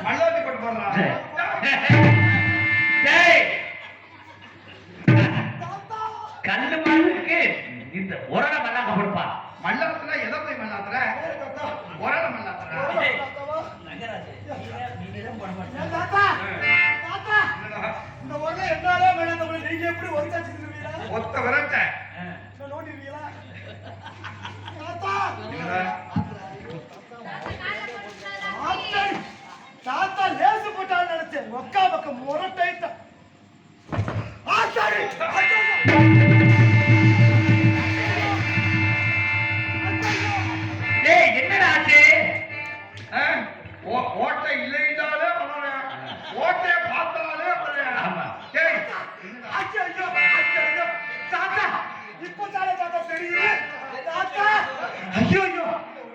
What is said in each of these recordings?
மல்லாத்தி போட்டு போடுறான். கல்லு மாட்டுக்கு இந்த உரட மல்லாக்க கொடுப்பா. மல்லாத்துல எதை போய் மல்லாத்துல உரட மல்லாத்துல இந்த உரல என்னாலே வேணாம். நீங்க எப்படி ஒத்த விரட்ட நோண்டிருக்கீங்களா? தாத்தா லேசு போட்டான்னு நினைச்சேன். ஒக்கா பக்கம் முரட்டாயிட்டா. என்னடா ஆச்சு? ஓட்டை இல்லைன்னாலே ஓட்டையை பார்த்தாலே தாத்தா இப்ப தாத்தா தெரியுது. தாத்தா ஐயோ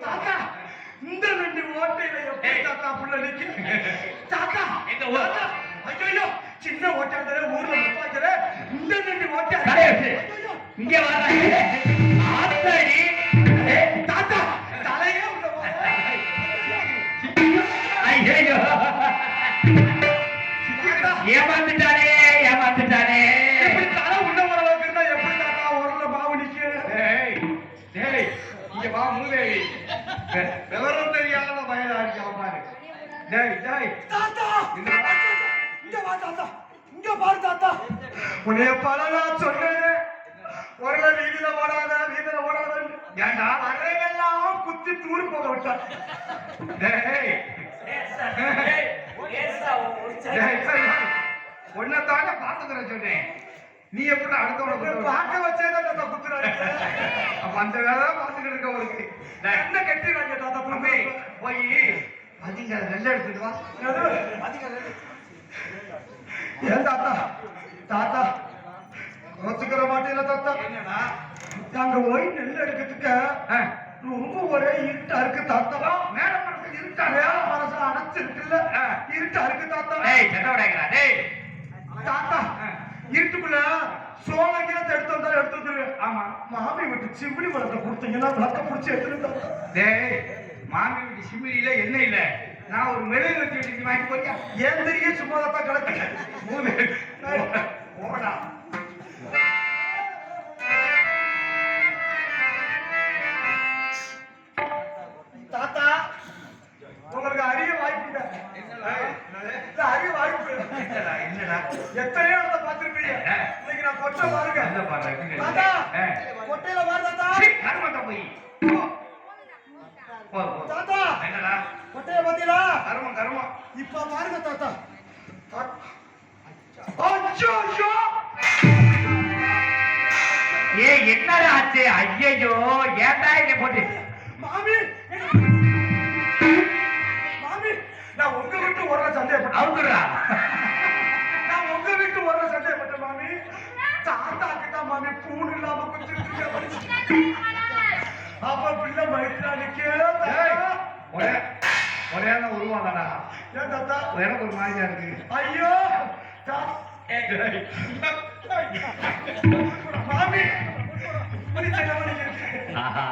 தாத்தா இந்த ரெண்டு ஓட்டையில எப்படி தாத்தா புள்ள நிக்க? தாத்தா ஐயோ சின்ன ஓட்டை ஊர்ல வைக்கிற இந்த ரெண்டு ஓட்டை இங்க வர்றாங்க. தாத்தா தலையே ஐயோ ஏமாந்துட்டானே ஏமாந்துட்டானே. தலை உள்ள அளவுக்கு இருந்தா எப்படி தாத்தா ஊர்ல பாவு நிக்க? இங்க வா மூதேவி, விவரம் தெரியாத வயதாச்சு பாரு. தாத்தா இங்க வா தாத்தா, இங்க பாரு தாத்தா. உன்னைய பல நான் சொன்னேன் ஒரு வீதியில ஓடாத வீதியில ஓடாத. ஏண்டா வரையெல்லாம் குத்தி தூரு போக விட்டா. ஒன்னதாங்க பாத்துக்கிறேன் சொன்னேன். நீ எப்படி அடுத்தவனை பார்க்க வச்சேதான் தாத்தா குத்துறாங்க. அப்ப அந்த வேலை பாத்துக்கிட்டு இருக்க உனக்கு என்ன கட்டிடுறாங்க தாத்தா? தம்பி போய் அதிக நெல் எடுத்துட்டு வா. ஏன் தாத்தா தாத்தா யோசிக்கிற மாட்டேல தாத்தா. என்னடா நாங்க போய் நெல் எடுக்கிறதுக்கு ரொம்ப ஒரே இருட்டா இருக்கு தாத்தா. மேல மனசு இருக்காங்க, மனசு அணைச்சிருக்குல்ல, இருட்டா இருக்கு தாத்தா. தாத்தா இருட்டுக்குள்ள சோளங்கிலத்தை எடுத்து வந்தாலும் எடுத்து வந்துருவேன். ஆமா, மாமி விட்டு சிம்னி வளர்த்த கொடுத்தீங்கன்னா விளக்க பிடிச்சி எடுத்துருந்தா. டேய் மாமி வீட்டு சிம்மியில என்ன இல்ல, நான் ஒரு மெழுகு வச்சு வீட்டுக்கு வாங்கி போறியா? ஏன் தெரிய சும்மா தான் கிடக்கு ஓடா. தாத்தா உங்களுக்கு அரிய வாய்ப்பு, அரிய வாய்ப்பு. என்னடா எத்தனையோ இடத்த பார்த்திருப்பீங்க. இன்னைக்கு நான் கொட்டை பாருங்க தாத்தா. கொட்டையில பாரு தாத்தா. போய் தாத்தா என்னடா கொட்டைய பாத்தீங்களா? கருமம் கருமம். இப்ப பாருங்க தாத்தா. என்னடா ஆச்சு? ஐயோ ஏன்டா இதை போட்டு? மாமி மாமி நான் உங்க வீட்டு ஒரு சந்தேகப்பட்டேன். அவுக்குறா நான் உங்க வீட்டு ஒரு சந்தேகப்பட்டேன் மாமி. தாத்தா கிட்ட மாமி பூணு இல்லாம குடிச்சிருக்கு. அப்ப பிள்ளை மயிலானிக்கு ஒரே உருவாடா. ஏன் தாத்தா எனக்கு ஒரு மாதிரியா இருக்கு. ஐயோ மாமி ஆஹா